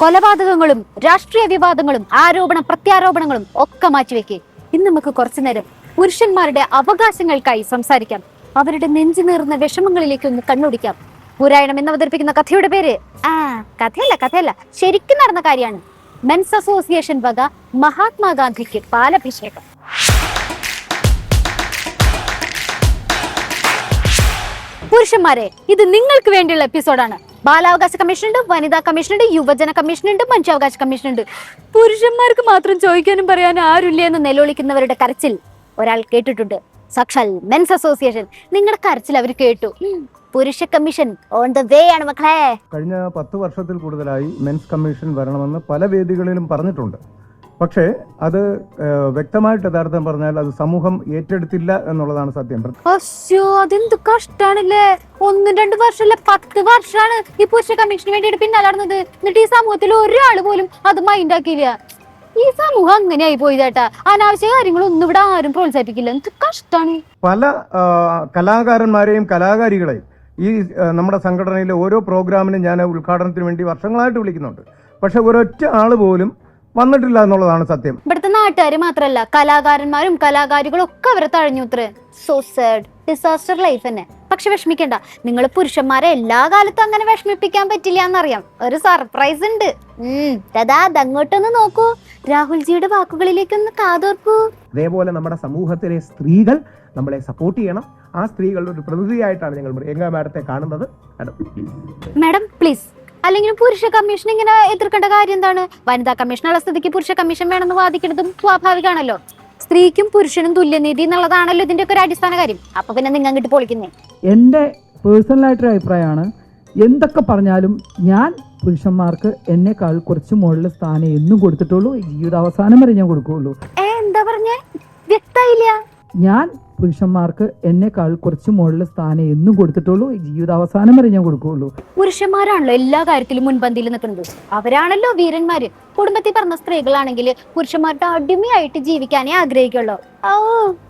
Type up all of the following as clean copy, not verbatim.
കൊലപാതകങ്ങളും രാഷ്ട്രീയ വിവാദങ്ങളും ആരോപണ പ്രത്യാരോപണങ്ങളും ഒക്കെ മാറ്റിവെക്കേ. ഇന്ന് നമുക്ക് കുറച്ചു നേരം പുരുഷന്മാരുടെ അവകാശങ്ങൾക്കായി സംസാരിക്കാം. അവരുടെ നെഞ്ചു നീറുന്ന വിഷമങ്ങളിലേക്ക് ഒന്ന് കണ്ണോടിക്കാം. പുരായണം എന്ന് അവതരിപ്പിക്കുന്ന കഥയുടെ പേര് കഥയല്ല ശരിക്കും നടന്ന കാര്യമാണ്. മെൻസ് അസോസിയേഷൻ വക മഹാത്മാഗാന്ധിക്ക് പാലഭിഷേകം. പുരുഷന്മാരെ, ഇത് നിങ്ങൾക്ക് വേണ്ടിയുള്ള എപ്പിസോഡാണ്. ബാലാവകാശ കമ്മീഷൻ ഉണ്ട്, വനിതാ കമ്മീഷൻ ഉണ്ട്, യുവജന കമ്മീഷൻ ഉണ്ട്, മനുഷ്യാവകാശ കമ്മീഷൻ ഉണ്ട്. പുരുഷന്മാർക്ക് മാത്രം ചോദിക്കാനും പറയാനും ആരുമില്ല എന്ന് നിലവിളിക്കുന്നവരുടെ കരച്ചിൽ ഒരാൾ കേട്ടിട്ടുണ്ട്. സാക്ഷാൽ മെൻസ് അസോസിയേഷൻ. നിങ്ങളുടെ കരച്ചിൽ അവർ കേട്ടു. പുരുഷ കമ്മീഷൻ ഓൺ ദ വേ ആണ് മക്കളെ. കഴിഞ്ഞ 10 വർഷത്തിൽ കൂടുതലായി മെൻസ് കമ്മീഷൻ വരണമെന്ന് പല വേദികളിലും പറഞ്ഞിട്ടുണ്ട്. പക്ഷേ അത് വ്യക്തമായിട്ട് യഥാർത്ഥം പറഞ്ഞാൽ അത് സമൂഹം ഏറ്റെടുത്തില്ല എന്നുള്ളതാണ് സത്യം. അതെന്ത് കഷ്ടാണല്ലേ. 1-2 വർഷമല്ല, 10 വർഷമാണ് ഈ പുരുഷ കമ്മീഷന് വേണ്ടിയിട്ട് പിന്നാലെ നടന്നത്. എന്നിട്ട് ഈ സമൂഹത്തിൽ ഒരാൾ പോലും അത് മൈൻഡാക്കിയില്ല. ഈ സമൂഹം അങ്ങനെയായി പോയി ചേട്ടാ. അനാവശ്യ കാര്യങ്ങളൊന്നും ഇവിടെ ആരും പ്രോത്സാഹിപ്പിക്കില്ല. എന്ത് കഷ്ടാണ്. പല കലാകാരന്മാരെയും കലാകാരികളെയും ഈ നമ്മുടെ സംഘടനയിലെ ഓരോ പ്രോഗ്രാമിനും ഞാൻ ഉദ്ഘാടനത്തിന് വേണ്ടി വർഷങ്ങളായിട്ട് വിളിക്കുന്നുണ്ട്. പക്ഷെ ഒരൊറ്റ ആള് പോലും വന്നിട്ടില്ല എന്നുള്ളതാണ് സത്യം. ഇവിടുത്തെ നാട്ടുകാര് മാത്രല്ല, കലാകാരന്മാരും കലാകാരികളും ഒക്കെ അവരെ തഴഞ്ഞുത്രേ. So sad. ഡിസാസ്റ്റർ ലൈഫ് തന്നെ. പക്ഷെ വിഷമിക്കണ്ട, നിങ്ങൾ പുരുഷന്മാരെ എല്ലാ കാലത്തും അങ്ങനെ വിഷമിപ്പിക്കാൻ പറ്റില്ല എന്നറിയാം. ഒരു സർപ്രൈസ് ഉണ്ട്. അതങ്ങോട്ടൊന്ന് നോക്കൂ. രാഹുൽജിയുടെ വാക്കുകളിലേക്കൊന്ന് കാതോർക്കൂ. അതേപോലെ നമ്മുടെ സമൂഹത്തിലെ സ്ത്രീകൾ നമ്മളെ സപ്പോർട്ട് ചെയ്യണം. ആ സ്ത്രീകളുടെ ഒരു പ്രതിനിധിയായിട്ടാണ് ഞങ്ങൾ പ്രിയങ്ക മാഡത്തെ കാണുന്നത്. Madam please. അല്ലെങ്കിൽ പുരുഷ കമ്മീഷൻ ഇങ്ങനെ എതിർക്കേണ്ട കാര്യം എന്താണ്? വനിതാ കമ്മീഷനുള്ള സ്ഥിതിക്ക് പുരുഷ കമ്മീഷൻ വേണമെന്ന് വാദിക്കുന്നതും സ്വാഭാവികമാണല്ലോ. സ്ത്രീക്കും പുരുഷനും തുല്യനീതി എന്നുള്ളതാണല്ലോ ഇതിന്റെ ഒക്കെ ഒരു അടിസ്ഥാന കാര്യം. അപ്പൊ പിന്നെ നിങ്ങൾ അങ്ങോട്ട് പൊളിക്കുന്നേ. എൻ്റെ പേഴ്സണലായിട്ടൊരു അഭിപ്രായമാണ്, എന്തൊക്കെ പറഞ്ഞാലും ഞാൻ പുരുഷന്മാർക്ക് എന്നെക്കാൾ കുറച്ച് മുകളിൽ സ്ഥാനം എന്നും കൊടുത്തിട്ടുള്ളൂ. ജീവിതാവസാനം വരെ ഞാൻ കൊടുക്കുകയുള്ളൂ. എന്താ പറഞ്ഞേ? വ്യക്തമായില്ല. ഞാൻ പുരുഷന്മാർക്ക് എന്നെക്കാൾ കുറച്ച് മുകളിൽ സ്ഥാനം എന്നും കൊടുത്തിട്ടുള്ളൂ. ജീവിതാവസാനം വരെ ഞാൻ കൊടുക്കുകയുള്ളൂ. പുരുഷന്മാരാണല്ലോ എല്ലാ കാര്യത്തിലും മുൻപന്തിയിൽ നിൽക്കുന്നത്. അവരാണല്ലോ വീരന്മാര്. കുടുംബത്തിൽ പറഞ്ഞ സ്ത്രീകളാണെങ്കിൽ പുരുഷന്മാരുടെ അടിമയായിട്ട് ജീവിക്കാനേ ആഗ്രഹിക്കുള്ളൂ.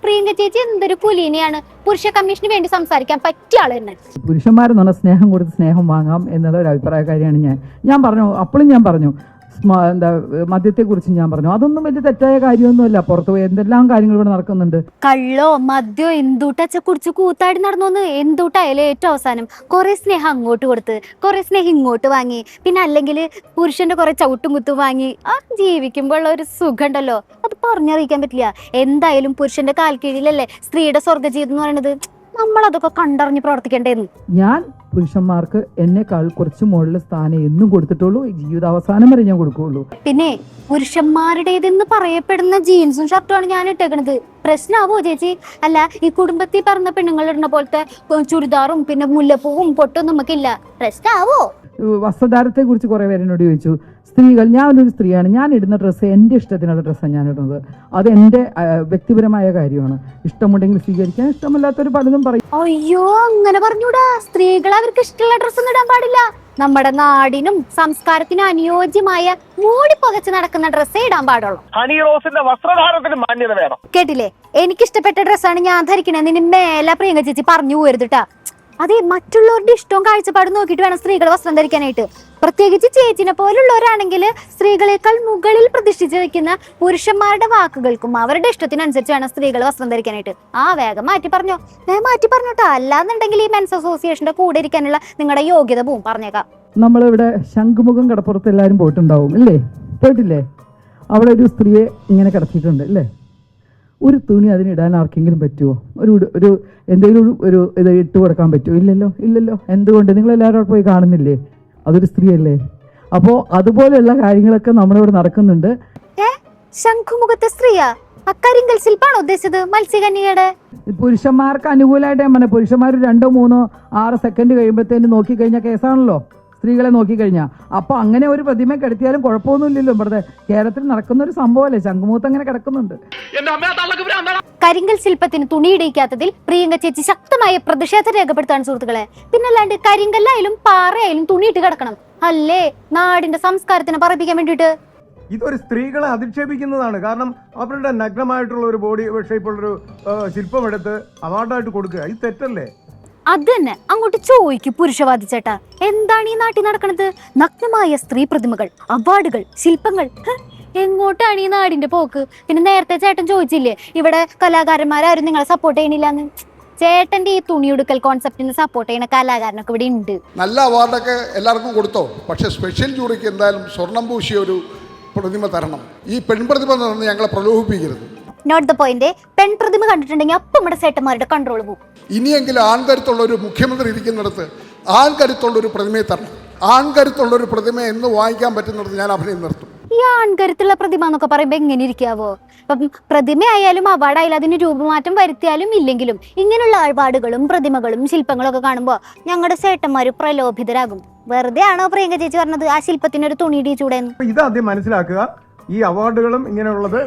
പ്രിയങ്ക ചേച്ചി എന്തൊരു കുലീനയാണ്. പുരുഷ കമ്മീഷന് വേണ്ടി സംസാരിക്കാൻ പറ്റിയ ആള് തന്നെ. പുരുഷന്മാരെന്ന് പറഞ്ഞാൽ സ്നേഹം കൊടുത്ത് സ്നേഹം വാങ്ങാം എന്നുള്ള ഒരു അഭിപ്രായക്കാരിയാണ് ഞാൻ പറഞ്ഞു. അപ്പോഴും ഞാൻ പറഞ്ഞു, മദ്യത്തെക്കുറിച്ച് ഞാൻ പറഞ്ഞു. അതൊന്നും വലിയ തെറ്റായ കാര്യമൊന്നുമല്ല. പുറത്തു പോയി എന്തെല്ലാം കാര്യങ്ങൾ ഇവിടെ നടക്കുന്നുണ്ട്. കള്ളോ മദ്യോ എന്തുട്ടച്ച കുടിച്ച് കൂത്താടി നടന്നോന്ന്. എന്തുട്ടായാലും ഏറ്റവും അവസാനം കുറെ സ്നേഹം അങ്ങോട്ട് കൊടുത്ത് കുറെ സ്നേഹം ഇങ്ങോട്ട് വാങ്ങി, പിന്നെ അല്ലെങ്കിൽ പുരുഷന്റെ കുറെ ചവിട്ടും കുത്തും വാങ്ങി ജീവിക്കുമ്പോൾ ഒരു സുഖം ഉണ്ടല്ലോ, അത് പറഞ്ഞറിയിക്കാൻ പറ്റില്ല. എന്തായാലും പുരുഷന്റെ കാൽ കീഴിലല്ലേ സ്ത്രീയുടെ സ്വർഗ ജീവിതം എന്ന് പറയുന്നത്. നമ്മളതൊക്കെ കണ്ടറിഞ്ഞ് പ്രവർത്തിക്കേണ്ടേന്ന്. ഞാൻ പുരുഷന്മാർക്ക് എന്നെക്കാൾ കുറച്ച് മുകളിൽ സ്ഥാനം എന്നും കൊടുത്തിട്ടുള്ളൂ. ജീവിതാവസാനം വരെ ഞാൻ കൊടുക്കുകയുള്ളൂ. പിന്നെ പുരുഷന്മാരുടേതെന്ന് പറയപ്പെടുന്ന ജീൻസും ഷർട്ടുമാണ് ഞാൻ ഇട്ടേക്കണത്. പ്രശ്നമാവോ ചേച്ചി? അല്ല, ഈ കുടുംബത്തിൽ പറഞ്ഞ പെണ്ണുങ്ങൾ ഇടുന്ന പോലത്തെ ചുരിദാറും പിന്നെ മുല്ലപ്പൂവും പൊട്ടും നമുക്കില്ല. പ്രശ്നമാവോ? വസ്ത്രധാരത്തെ കുറിച്ച് കുറെ പേര് എന്നോട് ചോദിച്ചു. സ്ത്രീകൾ, ഞാനൊരു സ്ത്രീയാണ്, ഞാൻ ഇടുന്ന ഡ്രസ്സ് എൻ്റെ ഇഷ്ടത്തിനുള്ള ഡ്രസ്സാണ് ഞാൻ ഇടുന്നത്. അത് എൻ്റെ വ്യക്തിപരമായ കാര്യമാണ്. ഇഷ്ടമുണ്ടെങ്കിൽ സ്വീകരിക്കാൻ, ഇഷ്ടമല്ലാത്തൊരു പലതും പറയും. അയ്യോ, അങ്ങനെ പറഞ്ഞൂടാ. സ്ത്രീകൾ അവർക്ക് ഇഷ്ടമുള്ള ഡ്രസ്സൊന്നും ഇടാൻ പാടില്ല. നമ്മുടെ നാടിനും സംസ്കാരത്തിനും അനുയോജ്യമായ മൂടി പുകച്ച് നടക്കുന്ന ഡ്രസ്സേ ഇടാൻ പാടുള്ളൂ. വസ്ത്രധാരണത്തിന് മാന്യത വേണം. കേട്ടില്ലേ? എനിക്കിഷ്ടപ്പെട്ട ഡ്രസ്സാണ് ഞാൻ ധരിക്കണേ. നിന്നെ മേല പ്രിയങ്ക ചേച്ചി പറഞ്ഞു പോരുതിട്ടാ. അതെ, മറ്റുള്ളവരുടെ ഇഷ്ടവും കാഴ്ചപ്പാടും നോക്കിയിട്ട് വേണം സ്ത്രീകൾ വസ്ത്രം ധരിക്കാനായിട്ട്. പ്രത്യേകിച്ച് ചേച്ചിനെ പോലുള്ളവരാണെങ്കിൽ സ്ത്രീകളെക്കാൾ മുകളിൽ പ്രതിഷ്ഠിച്ച് വെക്കുന്ന പുരുഷന്മാരുടെ വാക്കുകൾക്കും അവരുടെ ഇഷ്ടത്തിനനുസരിച്ച് വേണം സ്ത്രീകൾ വസ്ത്രം ധരിക്കാനായിട്ട്. വേഗം മാറ്റി പറഞ്ഞോട്ടോ. അല്ലാന്നുണ്ടെങ്കിൽ ഈ മെൻസ് അസോസിയേഷന്റെ കൂടെ ഇരിക്കാനുള്ള നിങ്ങളുടെ യോഗ്യത പോവും. പറഞ്ഞേക്കാം. നമ്മളിവിടെ ശംഖുമുഖം കടപ്പുറത്ത് എല്ലാവരും പോയിട്ടുണ്ടാവും അല്ലേ? പോയിട്ടില്ലേ? അവിടെ ഒരു സ്ത്രീയെ ഇങ്ങനെ കിടത്തിയിട്ടുണ്ട് അല്ലേ? ഒരു തുണി അതിനിടാൻ ആർക്കെങ്കിലും പറ്റുമോ? ഒരു എന്തെങ്കിലും ഒരു ഇത് ഇട്ട് കൊടുക്കാൻ പറ്റുമോ? ഇല്ലല്ലോ. എന്തുകൊണ്ട്? നിങ്ങളെല്ലാവരും പോയി കാണുന്നില്ലേ? അതൊരു സ്ത്രീയല്ലേ? അപ്പോൾ അതുപോലെയുള്ള കാര്യങ്ങളൊക്കെ നമ്മളിവിടെ നടക്കുന്നുണ്ട്. ശംഖുമുഖത്തെ സ്ത്രീയാ? അക്കരിങ്കൽ ശില്പാണോ ഉദ്ദേശിച്ചത്? മത്സ്യകന്യകയുടെ പുരുഷന്മാർക്ക് അനുകൂലമായിട്ട് ഞാൻ പറഞ്ഞ, പുരുഷന്മാർ 2, 3, 6 സെക്കൻഡ് കഴിയുമ്പോഴത്തേന് നോക്കിക്കഴിഞ്ഞാൽ കേസാണല്ലോ സ്ത്രീകളെ നോക്കിക്കഴിഞ്ഞാൽ. അപ്പൊ അങ്ങനെ ഒരു പ്രതിമ കിടത്തിയാലും കുഴപ്പമൊന്നുമില്ലല്ലോ. ഇവിടുത്തെ കേരളത്തിൽ നടക്കുന്ന ഒരു സംഭവമല്ലേ, ശംഖുമുഖത്ത് അങ്ങനെ കിടക്കുന്നുണ്ട്. കരിങ്കൽ ശില്പത്തിന് തുണിയിടിക്കാത്തതിൽ പ്രിയങ്ക ചേച്ചി ശക്തമായ പ്രതിഷേധം രേഖപ്പെടുത്താണ് സുഹൃത്തുക്കളെ. പിന്നല്ലാണ്ട് കരിങ്കല്ലായാലും പാറയായാലും തുണിയിട്ട് കിടക്കണം അല്ലേ? നാടിന്റെ സംസ്കാരത്തിനെ പറയിപ്പിക്കാൻ വേണ്ടിയിട്ട്. ഇതൊരു സ്ത്രീകളെ അധിക്ഷേപിക്കുന്നതാണ്. കാരണം അവരുടെ നഗ്നമായിട്ടുള്ള ഒരു ബോഡി ഷേപ്പുള്ളൊരു ശില്പം എടുത്ത് അവാർഡായിട്ട് കൊടുക്കുക, ഇത് തെറ്റല്ലേ? അത് തന്നെ അങ്ങോട്ട് ചോദിക്കൂ പുരുഷവാദി ചേട്ടാ, എന്താണ് ഈ നാട്ടിൽ നടക്കണത്? നഗ്നമായ സ്ത്രീ പ്രതിമകൾ, അവാർഡുകൾ, ശില്പങ്ങൾ, എങ്ങോട്ടാണ് ഈ നാടിന്റെ പോക്ക്? പിന്നെ നേരത്തെ ചേട്ടൻ ചോദിച്ചില്ലേ ഇവിടെ കലാകാരന്മാരാരും നിങ്ങളെ സപ്പോർട്ട് ചെയ്യണില്ലാന്ന്. ചേട്ടന്റെ ഈ തുണിയെടുക്കൽ കോൺസെപ്റ്റിന് സപ്പോർട്ട് ചെയ്യുന്ന കലാകാരനൊക്കെ ഇവിടെ ഉണ്ട്. നല്ല അവാർഡൊക്കെ എല്ലാവർക്കും കൊടുത്തോ, പക്ഷെ സ്പെഷ്യൽ ജൂറിക്ക് എന്തായാലും സ്വർണം പൂശിയ ഒരു പ്രതിമ തരണം. ഈ പെൺപ്രതിമ തന്ന് ഞങ്ങളെ പ്രലോഭിപ്പിക്കരുത്. Not the point. പെൺ പ്രതിമ കണ്ടിട്ടുണ്ടെങ്കിൽ അപ്പം നമ്മുടെ ചേട്ടന്മാരുടെ കൺട്രോൾ പോകും. ഇനിയെങ്കിലും ആൺകരുത്തുള്ള ഒരു മുഖ്യമന്ത്രി ഇരിക്കുന്നിടത്ത് ആൺകരുത്തുള്ള ഒരു പ്രതിമയെ തരണം. ആൺകരുത്തുള്ള ഒരു പ്രതിമ എന്ന് വാങ്ങിക്കാൻ പറ്റുന്നിടത്ത് ഞാൻ അഭിനയം നിർത്തും. ഈ ആൺകരുത്തുള്ള പ്രതിമ എന്നൊക്കെ പറയുമ്പോ എങ്ങനെ ഇരിക്കാവോ? ഇപ്പം പ്രതിമയായാലും അവാർഡായാലും അതിന് രൂപമാറ്റം വരുത്തിയാലും ഇല്ലെങ്കിലും ഇങ്ങനെയുള്ള അവാർഡുകളും പ്രതിമകളും ശില്പങ്ങളും ഒക്കെ കാണുമ്പോൾ ഞങ്ങളുടെ ചേട്ടന്മാര് പ്രലോഭിതരാകും. വെറുതെ ആണോ പ്രിയങ്ക ചേച്ചി പറഞ്ഞത് ആ ശില്പത്തിനൊരു തുണി ഇടിച്ചൂടെന്ന്? ഇതാദ്യം മനസ്സിലാക്കുക. ഈ അവാർഡുകളും ഇങ്ങനെയുള്ളത്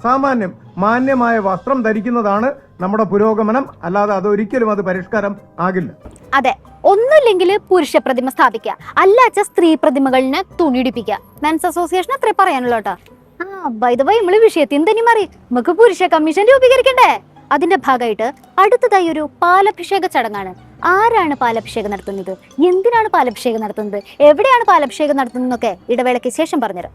സാമാന്യം മാന്യമായ വസ്ത്രം ധരിക്കുന്നതാണ് നമ്മുടെ പുരോഗമനം. അല്ലാതെ അതൊരിക്കലും അത് പരിഷ്കാരം ആകില്ല. അതെ, ഒന്നുമില്ലെങ്കിൽ പുരുഷ പ്രതിമ സ്ഥാപിക്കുക, അല്ലാച്ച സ്ത്രീ പ്രതിമകളിനെ തുണിയിടിപ്പിക്കുക. മെൻസ് അസോസിയേഷൻ അത്രേ പറയാനുള്ളൂ കേട്ടോ. ബൈ ദ വൈ നമ്മള് വിഷയത്തിൽ തന്നെ മാറി. നമുക്ക് പുരുഷ കമ്മീഷൻ രൂപീകരിക്കണ്ടേ? അതിന്റെ ഭാഗമായിട്ട് അടുത്തതായി ഒരു പാലഭിഷേക ചടങ്ങാണ്. ആരാണ് പാലഭിഷേകം നടത്തുന്നത്, എന്തിനാണ് പാലഭിഷേകം നടത്തുന്നത്, എവിടെയാണ് പാലഭിഷേകം നടത്തുന്നതൊക്കെ ഇടവേളയ്ക്ക് ശേഷം പറഞ്ഞുതരാം.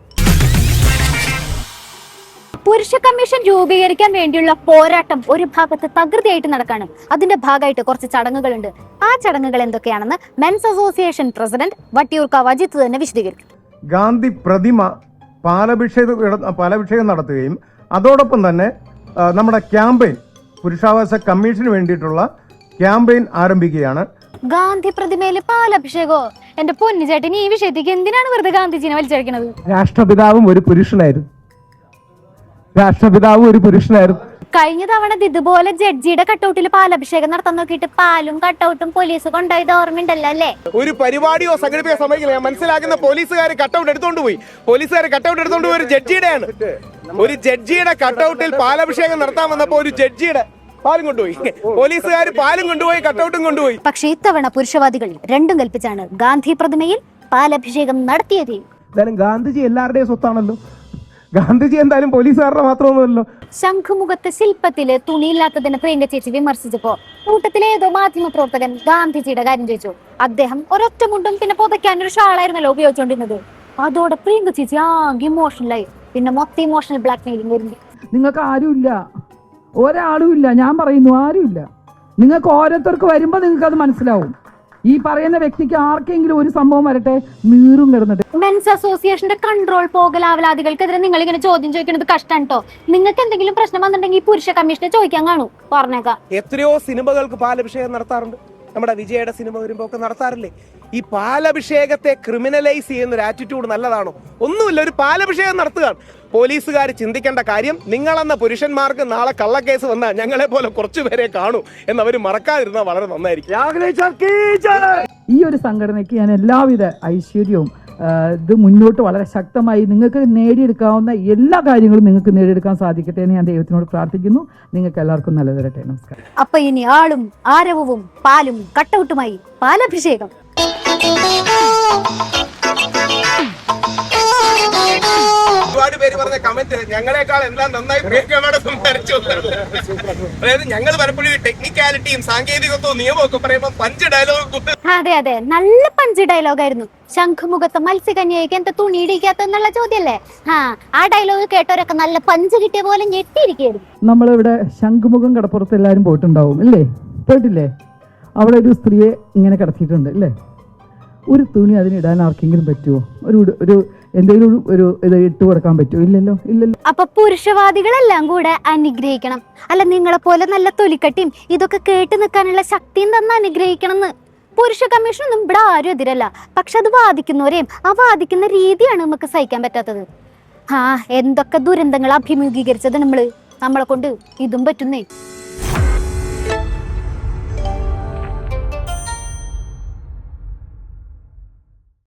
പുരുഷ കമ്മീഷൻ രൂപീകരിക്കാൻ വേണ്ടിയുള്ള പോരാട്ടം ഒരു ഭാഗത്ത് തകൃതിയായിട്ട് നടക്കാണ്. അതിന്റെ ഭാഗമായിട്ട് കുറച്ച് ചടങ്ങുകളുണ്ട്. ആ ചടങ്ങുകൾ എന്തൊക്കെയാണെന്ന് men's association president Vattiyoorkavu Ajith തന്നെ വിശദീകരിക്കും. ഗാന്ധി പ്രതിമ പാലഭിഷേകം നടത്തുകയും അതോടൊപ്പം തന്നെ നമ്മുടെ ക്യാമ്പയിൻ, പുരുഷാവകാശ കമ്മീഷന് വേണ്ടിയിട്ടുള്ള ക്യാമ്പയിൻ ആരംഭിക്കുകയാണ്. ഗാന്ധി പ്രതിമയില് പാലഭിഷേകോ? എന്റെ പൊന്നു ചേട്ടൻ, ഈ വിഷയത്തേക്ക് എന്തിനാണ് വെറുതെ ഗാന്ധിജിനെ വലിച്ചടിക്കുന്നത്? രാഷ്ട്രപിതാവും ഒരു പുരുഷനായിരുന്നു. കഴിഞ്ഞ തവണ ഇതുപോലെ ജഡ്ജിയുടെ കട്ടൗട്ടിൽ പാലഭിഷേകം നടത്താൻ നോക്കിയിട്ട് പാലും കട്ടൗട്ടും പോലീസ് കൊണ്ടുപോയത് ഓർമ്മയുണ്ടല്ലോ അല്ലേ? ഒരു പരിപാടിയോ സംഘടിപ്പിക്കാൻ സമയമില്ല. ഞാൻ മനസ്സിലാക്കുന്ന പോലീസുകാർ കട്ടൗട്ട് എടുത്തോണ്ട് പോയി. ഒരു ജഡ്ജിയുടെയാണ്. ഒരു ജഡ്ജിയുടെ കട്ടൗട്ടിൽ പാലഭിഷേകം നടത്താൻ വന്നപ്പോ ഒരു ജഡ്ജിയുടെ പാലും കൊണ്ടുപോയി. പോലീസുകാർ പാലും കൊണ്ടുപോയി, കട്ടൗട്ടും കൊണ്ടുപോയി. പക്ഷേ ഇത്തവണ പുരുഷവാദികൾ രണ്ടും കൽപ്പിച്ചാണ് ഗാന്ധി പ്രതിമയിൽ പാലഭിഷേകം നടത്തിയത്. ഗാന്ധിജി എല്ലാവരുടെയും സ്വത്താണല്ലോ. ഗാന്ധിജി എന്തായാലും പോലീസുകാരുടെ മാത്രമൊന്നുമല്ലോ. ശംഖുമുഖത്തെ ശില്പത്തില് തുണിയില്ലാത്തതിനെ പ്രിയങ്ക ചേച്ചി വിമർശിച്ചപ്പോ കൂട്ടത്തിലെ ഏതോ മാധ്യമ പ്രവർത്തകൻ ഗാന്ധിജിയുടെ കാര്യം ചോദിച്ചു. അദ്ദേഹം ഒരൊറ്റ മുണ്ടും പിന്നെ പുതയ്ക്കാനൊരു ഷാളായിരുന്നല്ലോ ഉപയോഗിച്ചുകൊണ്ടിരുന്നത്. അതോടെ പ്രിയങ്ക ചേച്ചി ആകെ ഇമോഷണലായി. പിന്നെ മൊത്തം ഇമോഷണൽ ബ്ലാക്ക് മെയിലിംഗ് വരുന്നു. നിങ്ങൾക്ക് ആരുമില്ല, ഒരാളും ഇല്ല. ഞാൻ പറയുന്നു ആരുമില്ല. നിങ്ങൾക്ക് ഓരോരുത്തർക്ക് വരുമ്പോ നിങ്ങൾക്ക് അത് മനസ്സിലാവും. ഈ പറയുന്ന വ്യക്തിക്ക് ആർക്കെങ്കിലും ഒരു സംഭവം വരട്ടെ, നീറും കിടന്നിട്ട്. മെൻസ് അസോസിയേഷന്റെ കൺട്രോൾ പോകലാവലാദികൾക്കെതിരെ നിങ്ങൾ ഇങ്ങനെ ചോദ്യം ചോദിക്കുന്നത് കഷ്ടം കേട്ടോ. നിങ്ങൾക്ക് എന്തെങ്കിലും പ്രശ്നം വന്നിട്ടുണ്ടെങ്കിൽ പുരുഷ കമ്മീഷനെ ചോദിക്കാൻ കാണൂ, പറഞ്ഞേക്കാം. എത്രയോ സിനിമകൾക്ക് പാലഭിഷേകം നടത്താറുണ്ട്. നമ്മുടെ വിജയുടെ സിനിമ വരുമ്പോ ഒക്കെ നടത്താറില്ലേ? ഈ പാലഭിഷേകത്തെ ക്രിമിനലൈസ് ചെയ്യുന്ന ഒരു ആറ്റിറ്റ്യൂഡ് നല്ലതാണോ? ഒന്നുമില്ല, ഒരു പാലഭിഷേകം നടത്തുകയാണ്. പോലീസുകാർ ചിന്തിക്കേണ്ട കാര്യം, നിങ്ങളെന്ന പുരുഷന്മാർക്ക് നാളെ കള്ളക്കേസ് വന്നാൽ ഞങ്ങളെ പോലെ കുറച്ചുപേരെ കാണൂ എന്നവർ മറക്കാതിരുന്നാൽ വളരെ നന്നായിരിക്കും. ഈ ഒരു സംഘടനയ്ക്ക് ഞാൻ എല്ലാവിധ ഐശ്വര്യവും ഇത് മുന്നോട്ട് വളരെ ശക്തമായി നിങ്ങൾക്ക് നേടിയെടുക്കാവുന്ന എല്ലാ കാര്യങ്ങളും നിങ്ങൾക്ക് നേടിയെടുക്കാൻ സാധിക്കട്ടെ എന്ന് ഞാൻ ദൈവത്തിനോട് പ്രാർത്ഥിക്കുന്നു. നിങ്ങൾക്ക് എല്ലാവർക്കും നല്ല തരട്ടെ. നമസ്കാരം. അപ്പൊ ഇനി ആളും ആരവവും പാലും കട്ടൗട്ടുമായി പാലഭിഷേകം. ഒരുപാട് പേര് പറഞ്ഞ കമന്റ് ഞങ്ങളെക്കാൾ എല്ലാം നന്നായി സംസാരിച്ചു. അതായത് ഞങ്ങൾ പലപ്പോഴും ടെക്നിക്കാലിറ്റിയും സാങ്കേതികത്വവും നിയമമൊക്കെ പറയുമ്പോൾ പഞ്ച് ഡയലോഗ്. അതെ അതെ, നല്ല പഞ്ച് ഡയലോഗായിരുന്നു. ശംഖുമുഖത്ത് മത്സ്യകന്യയ്ക്ക് എന്താ തുണിയിടിക്കാത്തെന്നുള്ള ചോദ്യല്ലേ? ആ ഡയലോഗ് കേട്ടവരൊക്കെ നല്ല പഞ്ച് കിട്ടിയ പോലെ ഞെട്ടിയിരിക്കുകയായിരുന്നു. നമ്മളിവിടെ ശംഖുമുഖം കടപ്പുറത്ത് എല്ലാവരും പോയിട്ടുണ്ടാവും അല്ലേ? പോയിട്ടില്ലേ? അവിടെ ഒരു സ്ത്രീയെ ഇങ്ങനെ കിടത്തിയിട്ടുണ്ട് അല്ലേ? ഒരു തുണി അതിനിടാൻ ആർക്കെങ്കിലും പറ്റുമോ? ഒരു എന്തെങ്കിലും ഒരു ഇത് ഇട്ട് കൊടുക്കാൻ പറ്റുമോ? ഇല്ലല്ലോ. അപ്പൊ പുരുഷവാദികളെല്ലാം കൂടെ അനുഗ്രഹിക്കണം. അല്ല, നിങ്ങളെ പോലെ നല്ല തൊലിക്കട്ടിയും ഇതൊക്കെ കേട്ട് നിൽക്കാനുള്ള ശക്തിയും തന്നെ അനുഗ്രഹിക്കണം എന്ന്. പുരുഷ കമ്മീഷനൊന്നും ഇവിടെ ആരും എതിരല്ല. പക്ഷെ അത് വാദിക്കുന്നവരെയും ആ വാദിക്കുന്ന രീതിയാണ് നമുക്ക് സഹിക്കാൻ പറ്റാത്തത്. എന്തൊക്കെ ദുരന്തങ്ങൾ അഭിമുഖീകരിച്ചത് നമ്മളെ കൊണ്ട് ഇതും പറ്റുന്നേ.